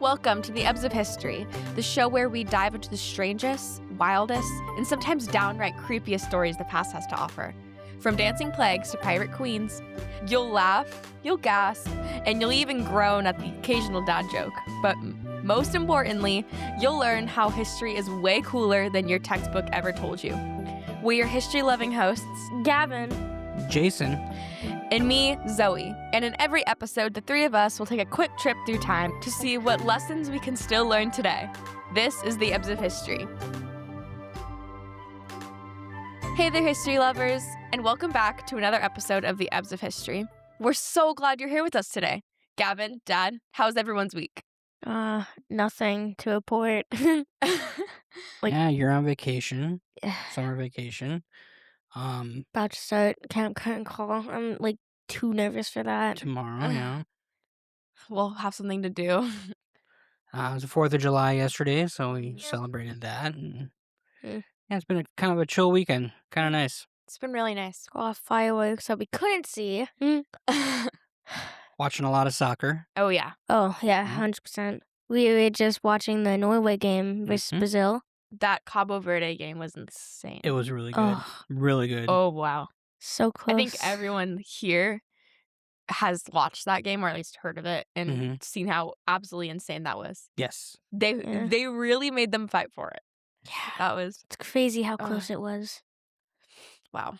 Welcome to the Ebbs of History, the show where we dive into the strangest, wildest, and sometimes downright creepiest stories the past has to offer. From dancing plagues to pirate queens, you'll laugh, you'll gasp, and you'll even groan at the occasional dad joke. But most importantly, you'll learn how history is way cooler than your textbook ever told you. We're your history-loving hosts, Gavin, Jason, and me, Zoe. And in every episode, the three of us will take a quick trip through time to see what lessons we can still learn today. This is the Ebbs of History. Hey there, history lovers, and welcome back to another episode of the Ebbs of History. We're so glad you're here with us today. Gavin, Dad, how's everyone's week? Nothing to report. Yeah, you're on vacation, summer vacation. About to start camp curtain call. I'm too nervous for that. Tomorrow, yeah. We'll have something to do. It was the 4th of July yesterday, so we celebrated that. And, yeah, it's been kind of a chill weekend. Kind of nice. It's been really nice. Off fireworks that we couldn't see. Watching a lot of soccer. Oh, yeah. Oh, yeah, 100%. We were just watching the Norway game versus Brazil. That Cabo Verde game was insane. It was really good. Really good. Oh, wow. So close. I think everyone here has watched that game or at least heard of it and seen how absolutely insane that was. Yes. They really made them fight for it. Yeah. It's crazy how close it was. Wow.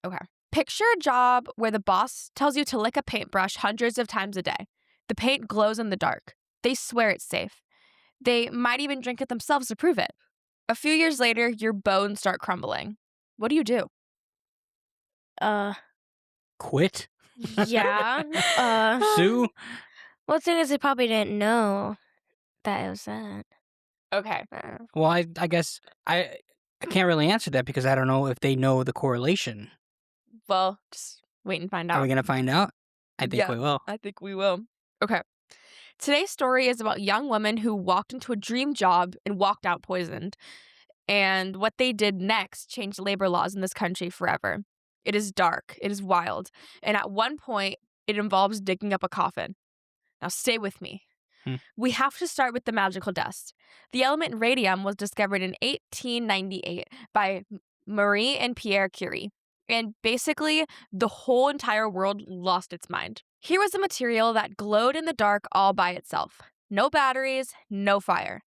Okay. Picture a job where the boss tells you to lick a paintbrush hundreds of times a day. The paint glows in the dark. They swear it's safe. They might even drink it themselves to prove it. A few years later, your bones start crumbling. What do you do? Quit? Yeah. Sue? Well, the thing is, they probably didn't know that it was that. Okay. Well, I guess I can't really answer that because I don't know if they know the correlation. Well, just wait and find out. Are we going to find out? I think we will. I think we will. Okay. Today's story is about a young woman who walked into a dream job and walked out poisoned. And what they did next changed labor laws in this country forever. It is dark. It is wild. And at one point, it involves digging up a coffin. Now, stay with me. We have to start with the magical dust. The element radium was discovered in 1898 by Marie and Pierre Curie. And basically, the whole entire world lost its mind. Here was a material that glowed in the dark all by itself. No batteries, no fire.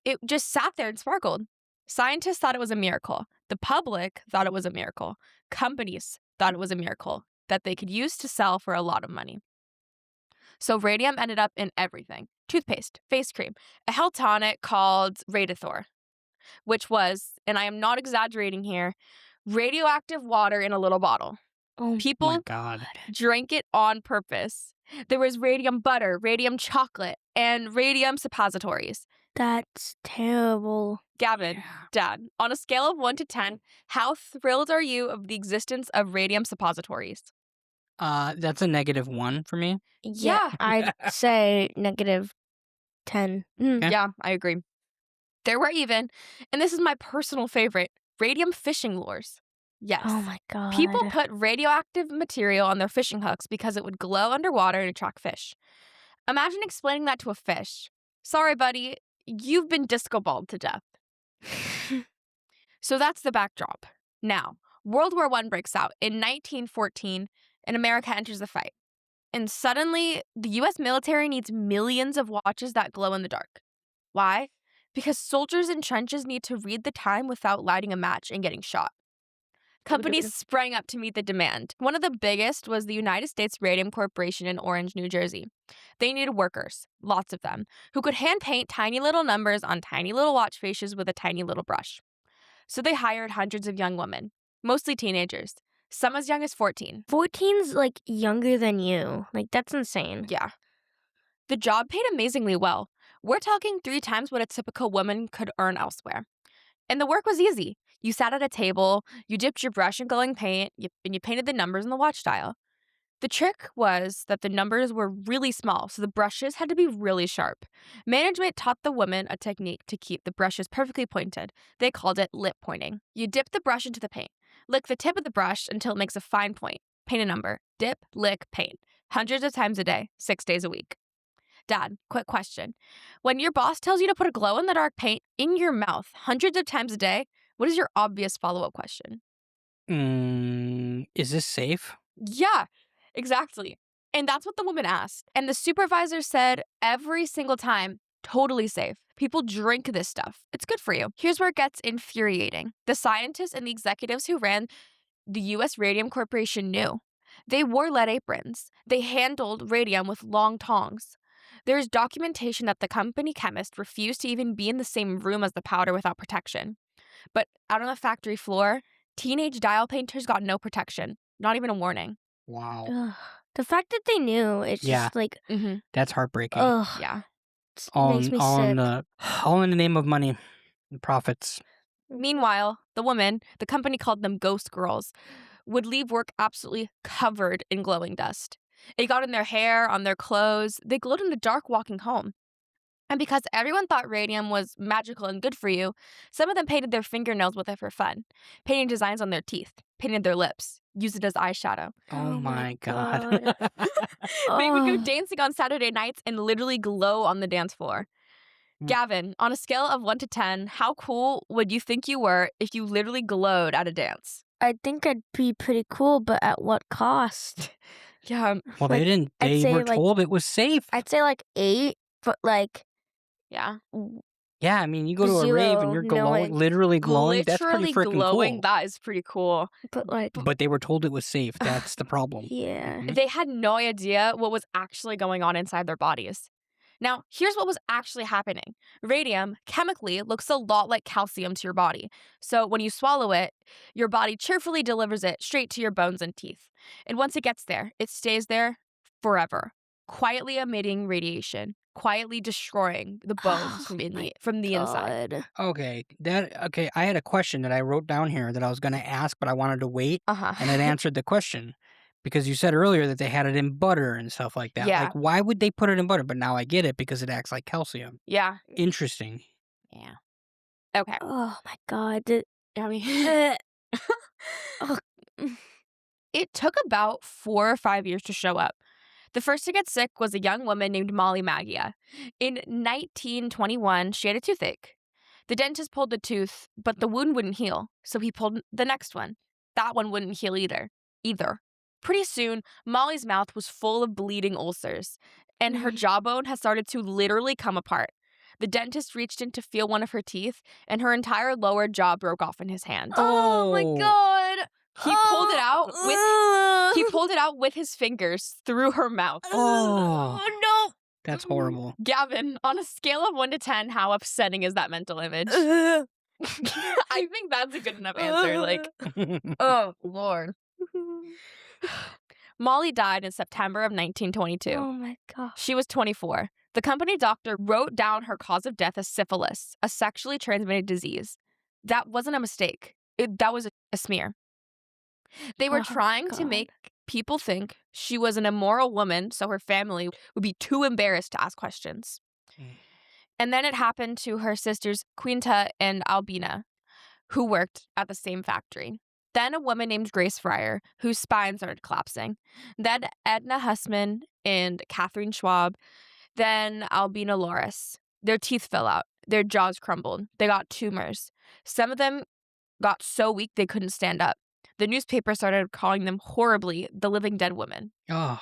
It just sat there and sparkled. Scientists thought it was a miracle. The public thought it was a miracle. Companies thought it was a miracle that they could use to sell for a lot of money. So radium ended up in everything. Toothpaste, face cream, a health tonic called Radithor, which was, and I am not exaggerating here, radioactive water in a little bottle. Oh, people my God. drank it on purpose. There was radium butter, radium chocolate, and radium suppositories. That's terrible. Gavin, Dad, on a scale of 1 to 10, how thrilled are you of the existence of radium suppositories? That's a -1 for me. Yeah. I'd say -10. Yeah, I agree. There were even, and this is my personal favorite, radium fishing lures. Yes. Oh my God. People put radioactive material on their fishing hooks because it would glow underwater and attract fish. Imagine explaining that to a fish. Sorry, buddy, you've been disco balled to death. So that's the backdrop. Now, World War I breaks out in 1914, and America enters the fight. And suddenly, the U.S. military needs millions of watches that glow in the dark. Why? Because soldiers in trenches need to read the time without lighting a match and getting shot. Companies sprang up to meet the demand. One of the biggest was the United States Radium Corporation in Orange, New Jersey. They needed workers, lots of them, who could hand paint tiny little numbers on tiny little watch faces with a tiny little brush. So they hired hundreds of young women, mostly teenagers, some as young as 14. 14's younger than you. That's insane. Yeah. The job paid amazingly well. We're talking 3 times what a typical woman could earn elsewhere. And the work was easy. You sat at a table, you dipped your brush in glowing paint, and you painted the numbers on the watch dial. The trick was that the numbers were really small, so the brushes had to be really sharp. Management taught the women a technique to keep the brushes perfectly pointed. They called it lip pointing. You dip the brush into the paint. Lick the tip of the brush until it makes a fine point. Paint a number. Dip, lick, paint. Hundreds of times a day, 6 days a week. Dad, quick question. When your boss tells you to put a glow in the dark paint in your mouth hundreds of times a day, what is your obvious follow up question? Is this safe? Yeah, exactly. And that's what the woman asked. And the supervisor said every single time, totally safe. People drink this stuff. It's good for you. Here's where it gets infuriating. The scientists and the executives who ran the US Radium Corporation knew. They wore lead aprons. They handled radium with long tongs. There's documentation that the company chemist refused to even be in the same room as the powder without protection. But out on the factory floor, teenage dial painters got no protection, not even a warning. Wow. Ugh. The fact that they knew, it's Yeah. just like, That's heartbreaking. ugh, Yeah. makes me sick. All in the name of money and profits. Meanwhile, the woman, the company called them ghost girls, would leave work absolutely covered in glowing dust. It got in their hair, on their clothes. They glowed in the dark walking home. And because everyone thought radium was magical and good for you, some of them painted their fingernails with it for fun, painted designs on their teeth, painted their lips, used it as eyeshadow. Oh my God. They would go Oh. dancing on Saturday nights and literally glow on the dance floor. Gavin, on a scale of 1 to 10, how cool would you think you were if you literally glowed at a dance? I think I'd be pretty cool, but at what cost? Yeah. Well, Like, they were told it was safe. I'd say like 8, but like, Yeah. Yeah, I mean, you go to a rave and you're 0 knowing. literally glowing. That's pretty Literally freaking glowing, cool. that is pretty cool. But like, But they were told it was safe. That's the problem. yeah. They had no idea what was actually going on inside their bodies. Now, here's what was actually happening. Radium chemically looks a lot like calcium to your body. So when you swallow it, your body cheerfully delivers it straight to your bones and teeth. And once it gets there, it stays there forever, quietly emitting radiation, quietly destroying the bones from the inside. God. Okay, I had a question that I wrote down here that I was going to ask, but I wanted to wait, and it answered the question. Because you said earlier that they had it in butter and stuff like that. Yeah. Like, why would they put it in butter? But now I get it because it acts like calcium. Yeah. Interesting. Yeah. Okay. Oh my God. I mean, Oh. it took about 4 or 5 years to show up. The first to get sick was a young woman named Molly Maggia. In 1921, she had a toothache. The dentist pulled the tooth, but the wound wouldn't heal, so he pulled the next one. That one wouldn't heal either. Pretty soon, Molly's mouth was full of bleeding ulcers, and her jawbone had started to literally come apart. The dentist reached in to feel one of her teeth, and her entire lower jaw broke off in his hand. Oh my God. He pulled it out with his fingers through her mouth. Oh, no. that's horrible. Gavin, on a scale of 1 to 10, how upsetting is that mental image? I think that's a good enough answer. Like, oh, Lord. Molly died in September of 1922. Oh my God. She was 24. The company doctor wrote down her cause of death as syphilis, a sexually transmitted disease. That wasn't a mistake. That was a smear. They were trying to make people think she was an immoral woman so her family would be too embarrassed to ask questions. And then it happened to her sisters Quinta and Albina, who worked at the same factory. Then a woman named Grace Fryer, whose spine started collapsing. Then Edna Hussman and Catherine Schwab. Then Albina Loris. Their teeth fell out. Their jaws crumbled. They got tumors. Some of them got so weak they couldn't stand up. The newspaper started calling them horribly the living dead women. Oh,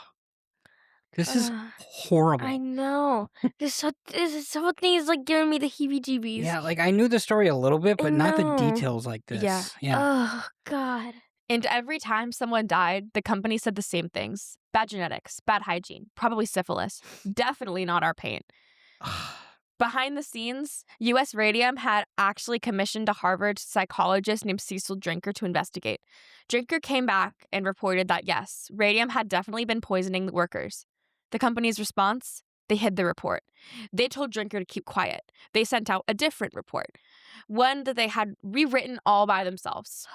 this is horrible. I know. This whole thing is like giving me the heebie-jeebies. Yeah, like I knew the story a little bit, but not the know. details like this. Yeah. Oh, God. And every time someone died, the company said the same things. Bad genetics, bad hygiene, probably syphilis. Definitely not our paint. Behind the scenes, US Radium had actually commissioned a Harvard psychologist named Cecil Drinker to investigate. Drinker came back and reported that yes, radium had definitely been poisoning the workers. The company's response? They hid the report. They told Drinker to keep quiet. They sent out a different report, one that they had rewritten all by themselves,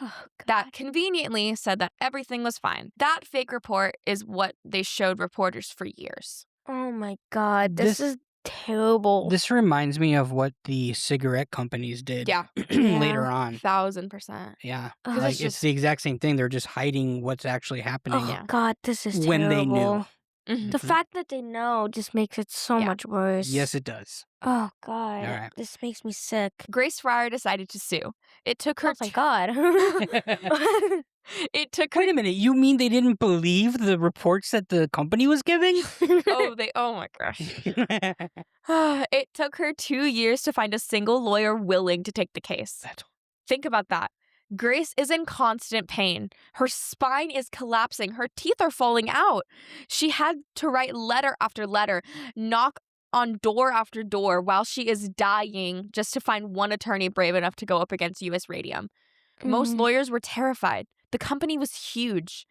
that conveniently said that everything was fine. That fake report is what they showed reporters for years. Oh my God. This is terrible. This reminds me of what the cigarette companies did later on. 1000%. Yeah. Ugh. Like it's the exact same thing. They're just hiding what's actually happening Oh God, this is terrible. when they knew. The fact that they know just makes it so much worse. Yes, it does. Oh, God. All right. This makes me sick. Grace Fryer decided to sue. It took her. Oh, my God. It took her. Wait a minute. You mean they didn't believe the reports that the company was giving? Oh my gosh. It took her 2 years to find a single lawyer willing to take the case. Think about that. Grace is in constant pain. Her spine is collapsing. Her teeth are falling out. She had to write letter after letter, knock on door after door while she is dying just to find one attorney brave enough to go up against U.S. Radium. Most lawyers were terrified. The company was huge.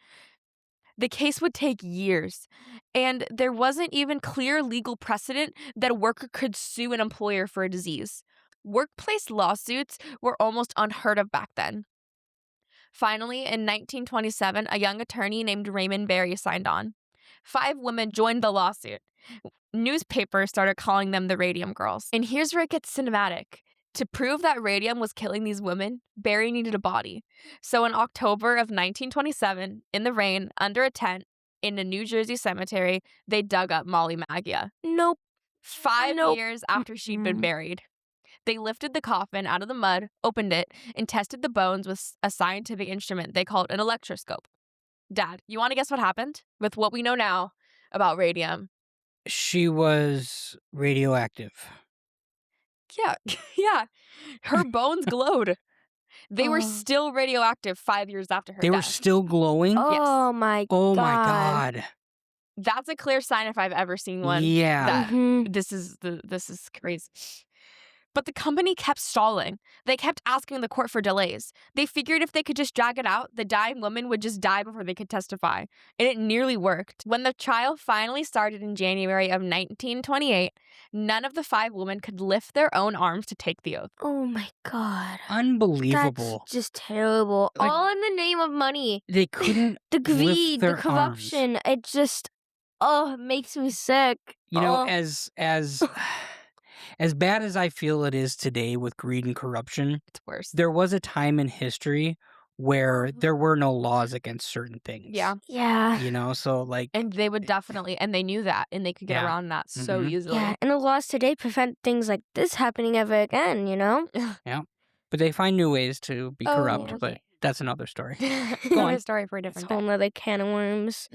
The case would take years, and there wasn't even clear legal precedent that a worker could sue an employer for a disease. Workplace lawsuits were almost unheard of back then. Finally, in 1927, a young attorney named Raymond Berry signed on. 5 women joined the lawsuit. Newspapers started calling them the Radium Girls. And here's where it gets cinematic. To prove that radium was killing these women, Barry needed a body. So in October of 1927, in the rain, under a tent, in a New Jersey cemetery, they dug up Molly Maggia. Nope. 5 years after she'd been buried. They lifted the coffin out of the mud, opened it, and tested the bones with a scientific instrument they called an electroscope. Dad, you want to guess what happened with what we know now about radium? She was radioactive. Yeah. Her bones glowed. They were still radioactive 5 years after her They death. were still glowing? Oh, my God. Oh, my God. That's a clear sign if I've ever seen one. Yeah. That this is crazy. But the company kept stalling. They kept asking the court for delays. They figured if they could just drag it out, the dying woman would just die before they could testify. And it nearly worked. When the trial finally started in January of 1928, none of the 5 women could lift their own arms to take the oath. Oh, my God. Unbelievable. That's just terrible. Like, all in the name of money. They couldn't The lift greed, their the corruption. arms. It just, it makes me sick. You know, as bad as I feel it is today with greed and corruption, It's worse. there was a time in history where there were no laws against certain things. Yeah. Yeah. You know, so like... And they would definitely, and they knew that, and they could get around that so easily. Yeah, and the laws today prevent things like this happening ever again, you know? Yeah. But they find new ways to be corrupt, yeah. but that's another story. Another story for a It's different a whole day. nother can of worms.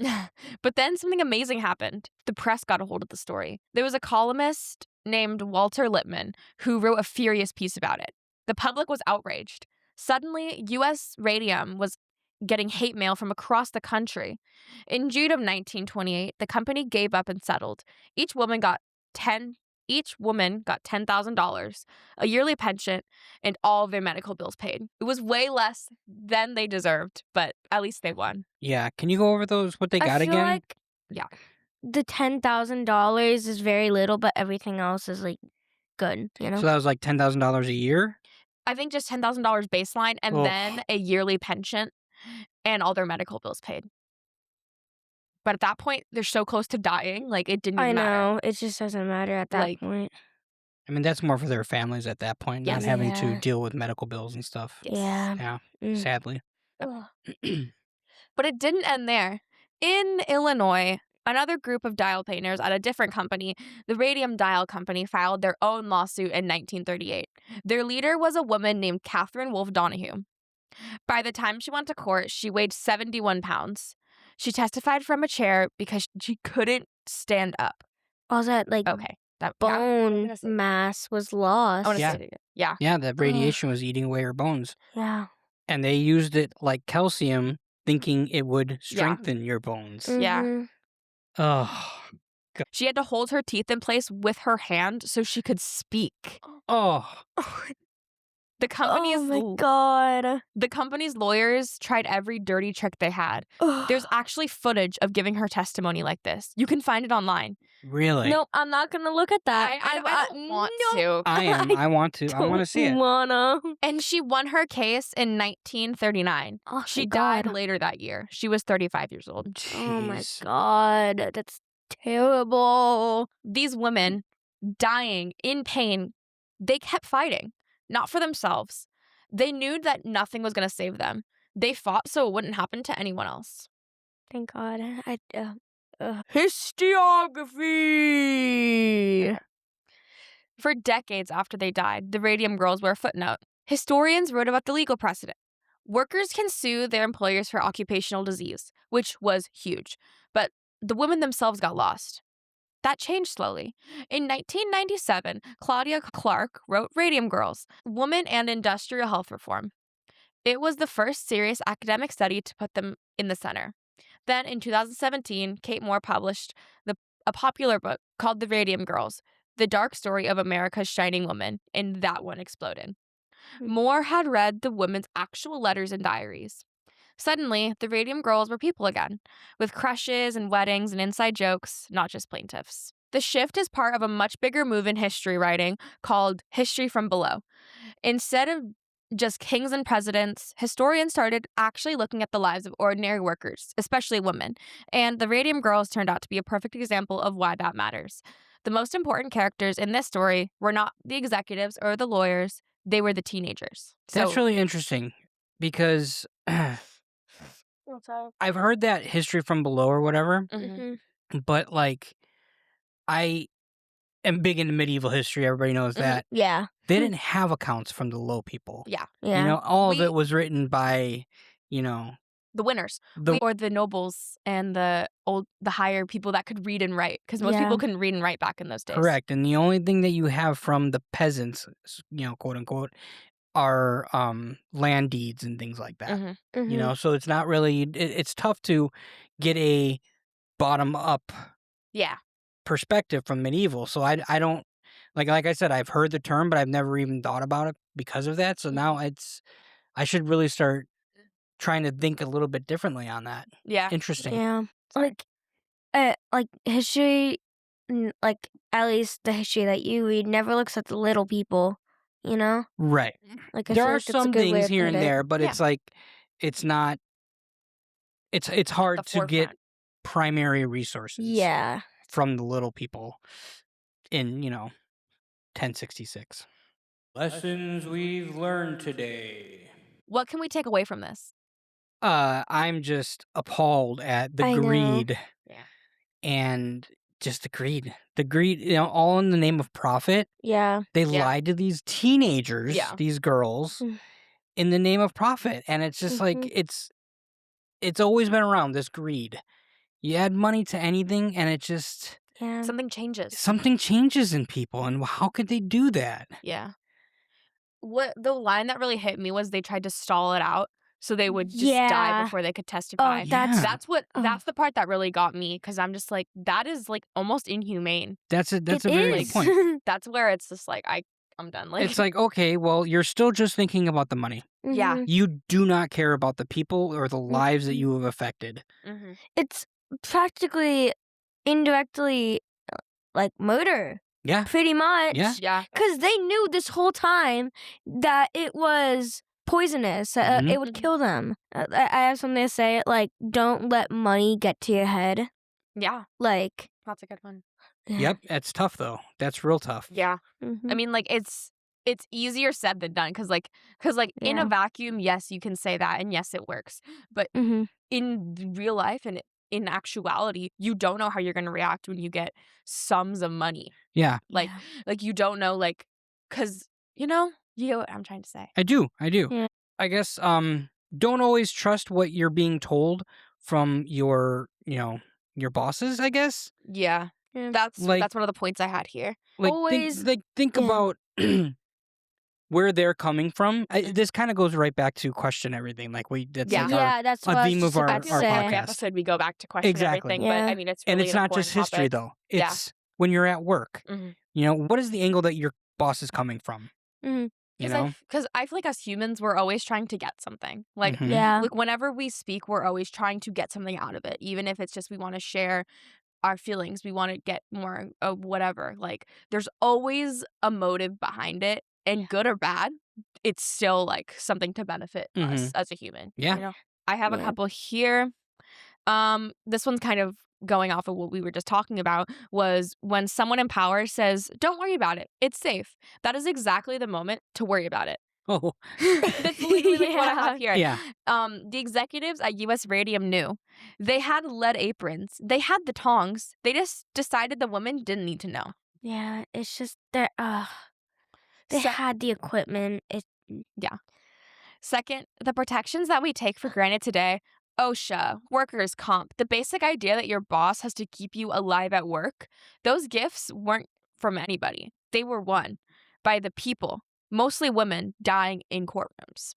But then something amazing happened. The press got a hold of the story. There was a columnist named Walter Lippmann who wrote a furious piece about it. The public was outraged. Suddenly, U.S. Radium was getting hate mail from across the country. In June of 1928, the company gave up and settled. Each woman got $10,000, a yearly pension, and all of their medical bills paid. It was way less than they deserved, but at least they won. Yeah. Can you go over what they got I feel again? like the $10,000 is very little, but everything else is like good, you know? So that was like $10,000 a year? I think just $10,000 baseline and then a yearly pension and all their medical bills paid. But at that point, they're so close to dying, like it didn't even matter. I know. It just doesn't matter at that point. I mean, that's more for their families at that point, not having to deal with medical bills and stuff. Yeah. Yeah, sadly. But it didn't end there. In Illinois, another group of dial painters at a different company, the Radium Dial Company, filed their own lawsuit in 1938. Their leader was a woman named Catherine Wolfe Donahue. By the time she went to court, she weighed 71 pounds. She testified from a chair because she couldn't stand up. All that, like, bone mass was lost. I want to say it again. Yeah. Yeah, that radiation was eating away her bones. Yeah. And they used it like calcium, thinking it would strengthen your bones. Yeah. Oh, God. She had to hold her teeth in place with her hand so she could speak. Oh. The company's Oh my God. The company's lawyers tried every dirty trick they had. There's actually footage of giving her testimony like this. You can find it online. Really? Nope, I'm not gonna look at that. I don't want to. I am. I want to. I want to see it. Wanna. And she won her case in 1939. Oh, She thank died God. later that year. She was 35 years old. Oh my Jeez. God. That's terrible. These women dying in pain, they kept fighting. Not for themselves. They knew that nothing was going to save them. They fought so it wouldn't happen to anyone else. Thank God. Historiography. For decades after they died, the Radium Girls were a footnote. Historians wrote about the legal precedent. Workers can sue their employers for occupational disease, which was huge, but the women themselves got lost. That changed slowly. In 1997, Claudia Clark wrote Radium Girls, Woman and Industrial Health Reform. It was the first serious academic study to put them in the center. Then, in 2017, Kate Moore published a popular book called The Radium Girls, The Dark Story of America's Shining Woman, and that one exploded. Moore had read the women's actual letters and diaries. Suddenly, the Radium Girls were people again, with crushes and weddings and inside jokes, not just plaintiffs. The shift is part of a much bigger move in history writing called History from Below. Instead of just kings and presidents, historians started actually looking at the lives of ordinary workers, especially women, and the Radium Girls turned out to be a perfect example of why that matters. The most important characters in this story were not the executives or the lawyers, they were the teenagers. That's really interesting because I've heard that History from Below or whatever, but like I am big into medieval history. Everybody knows that. Yeah. They didn't have accounts from the low people. Yeah. Yeah. You know, all of it was written by, the winners or the nobles and the higher people that could read and write, because most people couldn't read and write back in those days. Correct. And the only thing that you have from the peasants, quote unquote, are land deeds and things like that. So it's not really, it's tough to get a bottom up perspective from medieval. So I don't, like I said, I've heard the term, but I've never even thought about it because of that. So now I should really start trying to think a little bit differently on that. Yeah. Interesting. Yeah. Like history, like at least the history that you read never looks at the little people, Right. Like there are some things here and there, but it's like, it's not, it's hard to get primary resources. Yeah. From the little people in, 1066. Lessons we've learned today. What can we take away from this? I'm just appalled at the greed. Yeah. And just the greed. The greed, all in the name of profit. Yeah. They lied to these teenagers, these girls, in the name of profit. And it's just like, it's always been around, this greed. You add money to anything and it just... Yeah. Something changes. Something changes in people, and how could they do that? Yeah. What the line that really hit me was they tried to stall it out so they would just die before they could testify. That's the part that really got me, because I'm just like, that is like almost inhumane. That's a very good point. That's where it's just like I'm done. Like, it's like, okay, well, you're still just thinking about the money. Yeah. You do not care about the people or the lives that you have affected. It's practically indirectly like murder. Yeah. Pretty much. Yeah. Because they knew this whole time that it was poisonous. It would kill them. I have something to say. Like, don't let money get to your head. Yeah. Like. That's a good one. Yep. That's tough, though. That's real tough. Yeah. I mean, like, it's easier said than done, because in a vacuum, yes, you can say that, and yes, it works. But in real life and in actuality, you don't know how you're going to react when you get sums of money. Yeah. Like you don't know, like, because, you know what I'm trying to say. I do. Yeah. I guess, don't always trust what you're being told from your bosses, I guess. Yeah. That's one of the points I had here. Like, always think about where they're coming from. This kind of goes right back to question everything. Like that's that's a theme of our podcast. Episode we go back to question everything. Yeah. But I mean, it's really it's not just history though. It's when you're at work. What is the angle that your boss is coming from? Because I feel like as humans, we're always trying to get something. Like, like whenever we speak, we're always trying to get something out of it, even if it's just we want to share our feelings, we want to get more of whatever. Like, there's always a motive behind it, and good or bad, it's still like something to benefit us as a human. Yeah. I have a couple here. This one's kind of going off of what we were just talking about, was when someone in power says, "Don't worry about it. It's safe." That is exactly the moment to worry about it. Oh. That's literally like what I have here. Yeah. The executives at US Radium knew. They had lead aprons. They had the tongs. They just decided the women didn't need to know. Yeah, it's just that they Se- had the equipment. Second, the protections that we take for granted today, OSHA, workers' comp, the basic idea that your boss has to keep you alive at work, those gifts weren't from anybody. They were won by the people, mostly women, dying in courtrooms.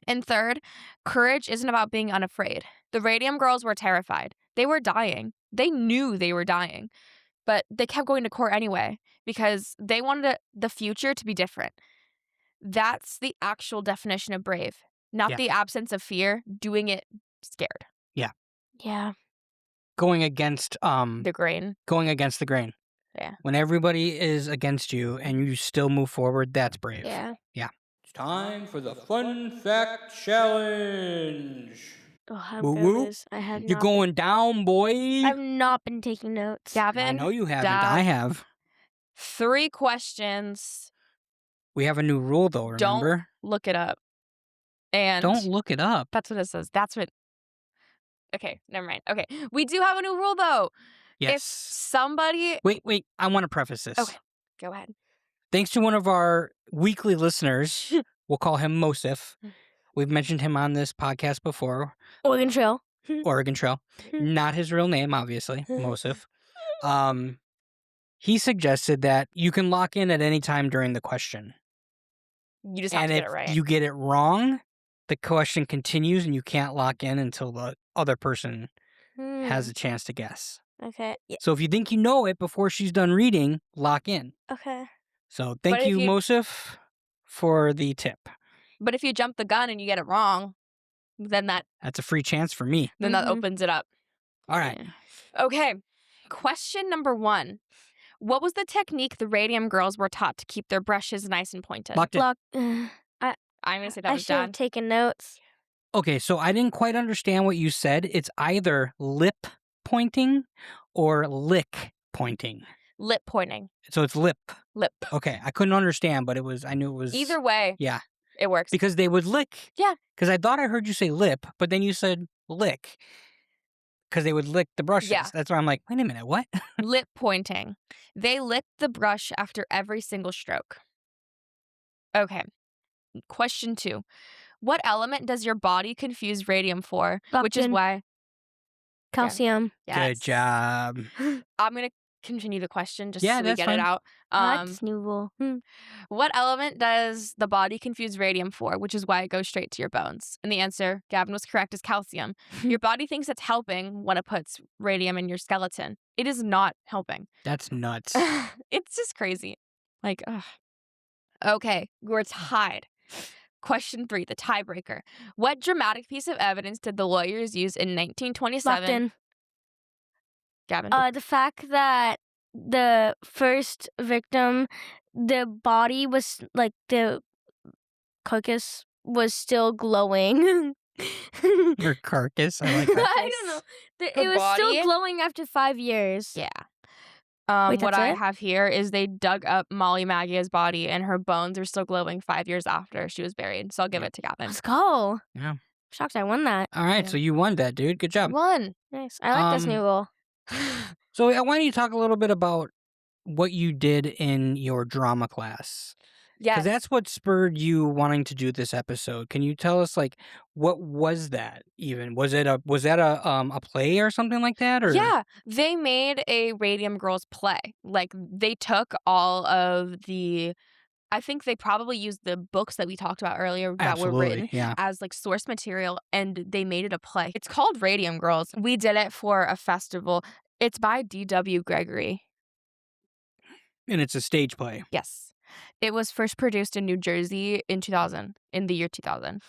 And third, courage isn't about being unafraid. The Radium girls were terrified. They were dying. They knew they were dying. But they kept going to court anyway because they wanted the future to be different. That's the actual definition of brave, not the absence of fear, doing it scared. Yeah. Going against The grain. Going against the grain. Yeah. When everybody is against you and you still move forward, that's brave. Yeah. It's time for the fun fact challenge. Oh, I'm Woo good woo. with this. I have You're not going down, boy. I've not been taking notes. Gavin, I know you haven't. Dad, I have. 3 questions. We have a new rule, though, remember? Look it up. And Don't look it up. that's what it says. That's what. Okay, never mind. Okay, we do have a new rule, though. If Yes. somebody. Wait. I want to preface this. Okay, go ahead. Thanks to one of our weekly listeners, we'll call him Mosif. We've mentioned him on this podcast before. Oregon Trail. Oregon Trail. Not his real name, obviously. Mosif. He suggested that you can lock in at any time during the question. You just have to get it right. And if you get it wrong, the question continues and you can't lock in until the other person has a chance to guess. Okay. Yeah. So if you think you know it before she's done reading, lock in. Okay. So thank you, Mosif, for the tip. But if you jump the gun and you get it wrong, then That's a free chance for me. that opens it up. All right. Okay. Question number 1. What was the technique the Radium girls were taught to keep their brushes nice and pointed? Locked in. I'm going to say that I was should have done. taken notes. Okay, so I didn't quite understand what you said. It's either lip pointing or lick pointing. Lip pointing. So it's lip. Lip. Okay, I couldn't understand, but I knew it was... Either way. Yeah. It works. Because they would lick. Yeah. Because I thought I heard you say lip, but then you said lick. Because they would lick the brushes. Yeah. That's why I'm like, wait a minute, what? Lip pointing. They licked the brush after every single stroke. Okay. Question 2. What element does your body confuse radium for? Which is Leptin. why... Calcium. Yes. Good job. I'm going to continue the question just Yeah, so we that's get fine. it out. That's new rule. What element does the body confuse radium for, which is why it goes straight to your bones? And the answer, Gavin was correct, is calcium. Your body thinks it's helping when it puts radium in your skeleton. It is not helping. That's nuts. It's just crazy. Like, ugh. Okay, we're tied. Question 3, the tiebreaker. What dramatic piece of evidence did the lawyers use in 1927? Leptin. Gavin? The fact that the first victim, the body was like the carcass was still glowing. Your carcass. I like that. I don't know. It was body? still glowing after 5 years. Yeah. Wait, what that's I it? have here is they dug up Molly Maggia's body and her bones are still glowing 5 years after she was buried. So I'll give it to Gavin. Let's go. Yeah. Shocked I won that. All right, Yeah. so you won that, dude. Good job. One. Nice. I like this new rule. So I want you to talk a little bit about what you did in your drama class. Yeah. Because that's what spurred you wanting to do this episode. Can you tell us, like, what was that even? Was that a play or something like that? Or Yeah. They made a Radium Girls play. Like, they took all of the... I think they probably used the books that we talked about earlier that were Absolutely, written yeah. as like source material, and they made it a play. It's called Radium Girls. We did it for a festival. It's by D.W. Gregory. And it's a stage play. Yes. It was first produced in New Jersey in the year 2000.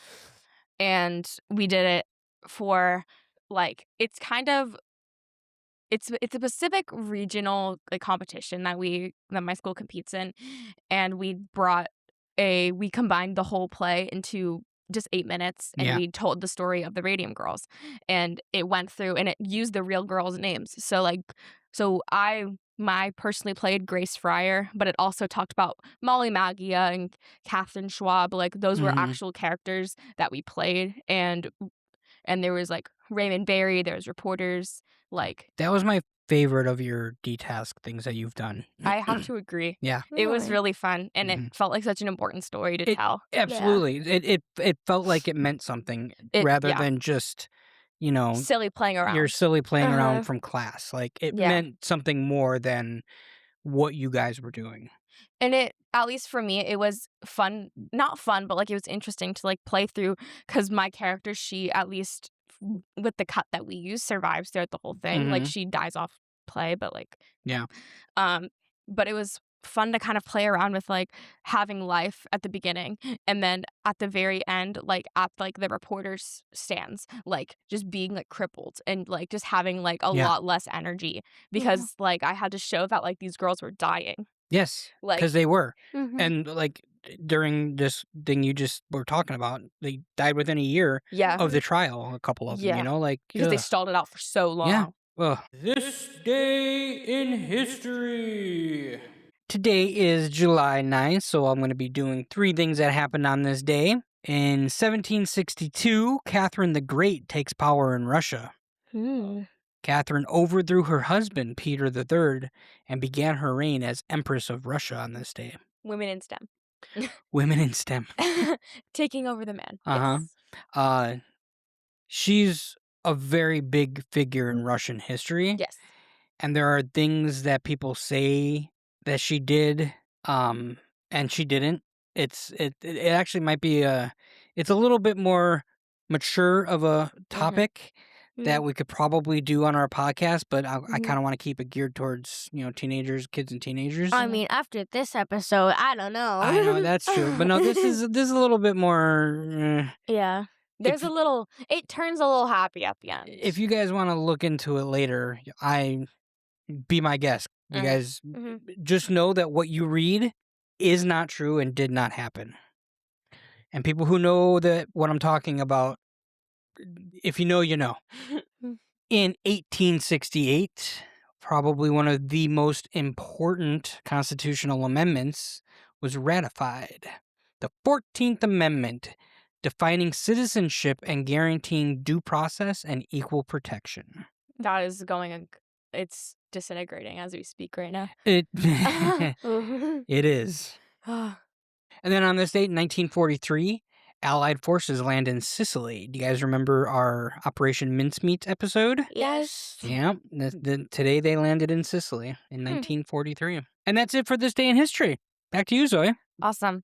And we did it for like, it's a Pacific regional like competition that my school competes in, and we combined the whole play into just 8 minutes, and we told the story of the Radium Girls, and it went through and it used the real girls' names. So I I personally played Grace Fryer, but it also talked about Molly Maggia and Catherine Schwab. Like, those were actual characters that we played, and there was, like, Raymond Barry, there was reporters, like... That was my favorite of your D-Task things that you've done. I have to agree. Yeah. It was really fun, and it felt like such an important story to tell. Absolutely. Yeah. It felt like it meant something rather than just, silly playing around. You're silly playing around from class. Like, it meant something more than what you guys were doing. And it, at least for me, it was fun. Not fun, but, like, it was interesting to, like, play through, because my character, she, at least with the cut that we use, survives throughout the whole thing. Like, she dies off play, but, like... Yeah. But it was fun to kind of play around with, like, having life at the beginning, and then at the very end, like, at, like, the reporter's stands, like, just being, like, crippled and, like, just having, like, a lot less energy, because like, I had to show that, like, these girls were dying. Yes, Like, because they were. And, like, during this thing you just were talking about, they died within a year of the trial, a couple of them, like... because they stalled it out for so long. Yeah. Ugh. This day in history. Today is July 9th, so I'm going to be doing 3 things that happened on this day. In 1762, Catherine the Great takes power in Russia. Catherine overthrew her husband, Peter III, and began her reign as Empress of Russia on this day. Women in STEM. Women in STEM. Taking over the man. Yes. She's a very big figure in Russian history. Yes. And there are things that people say that she did, and she didn't. It actually might be it's a little bit more mature of a topic that we could probably do on our podcast, but I kind of want to keep it geared towards, teenagers, kids and teenagers. I mean, after this episode, I don't know. I know, that's true. But no, this is a little bit more... Yeah. There's it turns a little happy at the end. If you guys want to look into it later, be my guest. You guys just know that what you read is not true and did not happen. And people who know that what I'm talking about, if you know, you know. In 1868, probably one of the most important constitutional amendments was ratified. The 14th Amendment, defining citizenship and guaranteeing due process and equal protection. That is it's disintegrating as we speak right now. It is. And then on this date, in 1943, Allied forces land in Sicily. Do you guys remember our Operation Mincemeat episode? Yes. Yeah. Today they landed in Sicily in 1943. And that's it for this day in history. Back to you, Zoe. Awesome.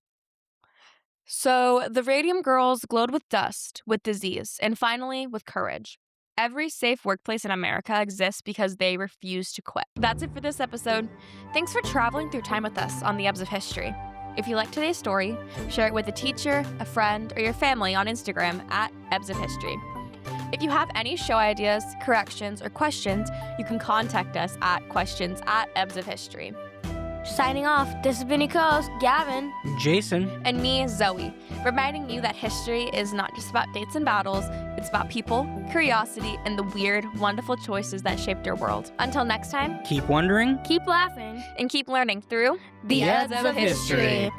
So the Radium girls glowed with dust, with disease, and finally with courage. Every safe workplace in America exists because they refuse to quit. That's it for this episode. Thanks for traveling through time with us on the Ebbs of History. If you like today's story, share it with a teacher, a friend, or your family on Instagram at Ebbs of History. If you have any show ideas, corrections, or questions, you can contact us at questions@ebbsofhistory. Signing off, this has been your co-host, Gavin, Jason, and me, Zoe, reminding you that history is not just about dates and battles, it's about people, curiosity, and the weird, wonderful choices that shaped our world. Until next time, keep wondering, keep laughing, and keep learning through the Ebbs of History.